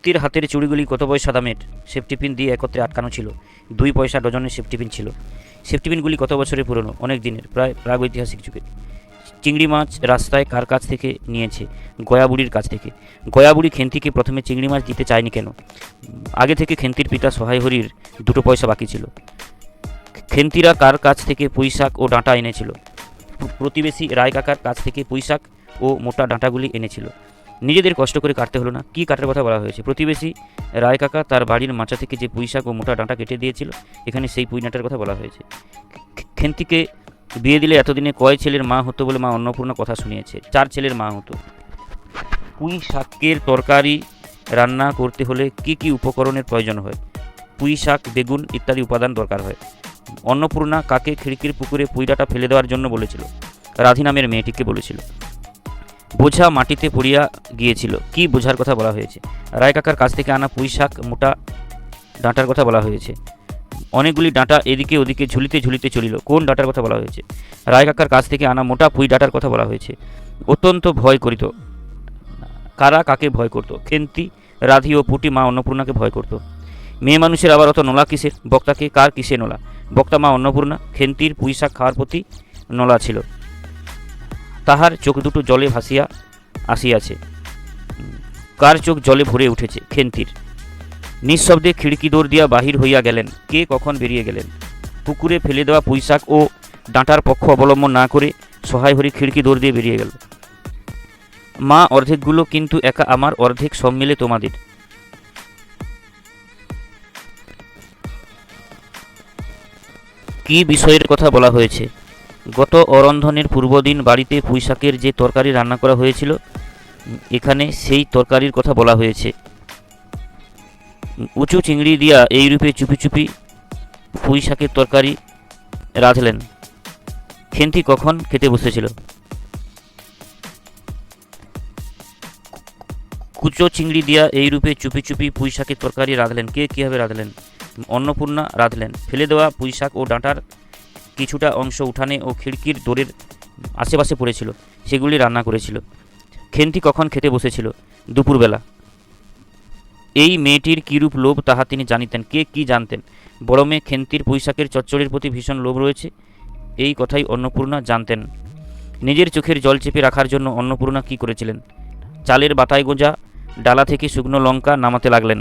খেন্তির হাতের চুড়িগুলি কত পয়সা দামের? সেফটি পিন দিয়ে একত্রে আটকানো ছিল। 2 পয়সা ডজনের সেফটি পিন ছিল। সেফটি পিনগুলি কত বছরের পুরনো? অনেক দিনের, প্রায় প্রাগৈতিহাসিক যুগের। চিংড়ি মাছ রাস্তায় কার কাছ থেকে নিয়েছে? গয়াবুড়ির কাছ থেকে। গয়াবুড়ি খেন্তিকে প্রথমে চিংড়ি মাছ দিতে চায়নি কেন? আগে থেকে খেন্তির পিতা সহায় হরির 2 পয়সা বাকি ছিল। খেন্তিরা কার কাছ থেকে পুঁইশাক ও ডাঁটা এনেছিল? প্রতিবেশী রায় কাকার কাছ থেকে পুঁইশাক ও মোটা ডাঁটাগুলি এনেছিল। নিজেদের কষ্ট করে কাটতে হলো না। কি কাটার কথা বলা হয়েছে? প্রতিবেশী রায় কাকা তার বাড়ির মাচা থেকে যে পুঁইশাক ও মোটা ডাঁটা কেটে দিয়েছিল, এখানে সেই পুঁই ডাঁটার কথা বলা হয়েছে। খেন্তিকে বিয়ে দিলে এতদিনে কয় ছেলের মা হতো বলে মা অন্নপূর্ণা কথা শুনিয়েছে? 4 ছেলের মা হতো। পুঁই শাকের তরকারি রান্না করতে হলে কি কি উপকরণের প্রয়োজন হয়? পুঁই শাক, বেগুন ইত্যাদি উপাদান দরকার হয়। অন্নপূর্ণা কাকে খিড়কির পুকুরে পুঁই ডাঁটা ফেলে দেওয়ার জন্য বলেছিল? রাধি নামের মেয়েটিকে বলেছিল। বোঝা মাটিতে পড়িয়া গিয়েছিল, কি বোঝার কথা বলা হয়েছে? রায় কাকার কাছ থেকে আনা পুঁই শাক মোটা ডাঁটার কথা বলা হয়েছে। অনেকগুলি ডাঁটা এদিকে ওদিকে ঝুলিতে ঝুলিতে চলিল, কোন ডাঁটার কথা বলা হয়েছে? রায় কাকার কাছ থেকে আনা মোটা পুঁই ডাঁটার কথা বলা হয়েছে। অত্যন্ত ভয় করিত, কারা কাকে ভয় করত? খেন্তি, রাধি ও পুটি মা অন্নপূর্ণাকে ভয় করত। মেয়ে মানুষের আবার অত নোলা কিসের? বক্তাকে কার কিসে নোলা? বক্তা মা অন্নপূর্ণা। খেন্তির পুঁইশাক খাওয়ার প্রতি নোলা ছিল। তাহার চোখ দুটো জলে ভাসিয়া আসিয়াছে। কার চোখ জলে ভরে উঠেছে? খেন্তির। নিঃশব্দে খিড়কি দৌড় দিয়া বাহির হইয়া গেলেন। কে কখন বেরিয়ে গেলেন? পুকুরে ফেলে দেওয়া পুঁইশাক ও ডাঁটার পক্ষ অবলম্বন না করে সহায় হরি খিড়কি দৌড় দিয়ে বেরিয়ে গেল। মা অর্ধেকগুলো কিন্তু একা আমার, অর্ধেক সব মিলে তোমাদের। কি বিষয়ের কথা বলা হয়েছে? গত অরন্ধনের পূর্বদিন বাড়িতে পুঁইশাকের যে তরকারি রান্না করা হয়েছিল, এখানে সেই তরকারির কথা বলা হয়েছে। উঁচু চিংড়ি দিয়া এইরূপে চুপি চুপি পুঁইশাকের তরকারি রাঁধলেন। খেন্তি কখন খেতে বসেছিল? কুচো চিংড়ি দিয়া এইরূপে চুপি চুপি পুঁইশাকের তরকারি রাঁধলেন। কে কীভাবে রাঁধলেন? অন্নপূর্ণা রাঁধলেন। ফেলে দেওয়া পুঁইশাক ও ডাঁটার কিছুটা অংশ উঠানে ও খিড়কির দোরের আশেপাশে পড়েছিল, সেগুলি রান্না করেছিল। খেন্তি কখন খেতে বসেছিল? দুপুরবেলা। এই মেয়েটির কীরূপ লোভ তাহা তিনি জানিতেন। কে কি জানতেন? বড় মেয়ে খেন্তির পুঁইশাকের চচ্চড়ির প্রতি ভীষণ লোভ রয়েছে, এই কথাই অন্নপূর্ণা জানতেন। নিজের চোখের জল চেপে রাখার জন্য অন্নপূর্ণা কি করেছিলেন? চালের বাতায় গোঁজা ডালা থেকে শুকনো লঙ্কা নামাতে লাগলেন।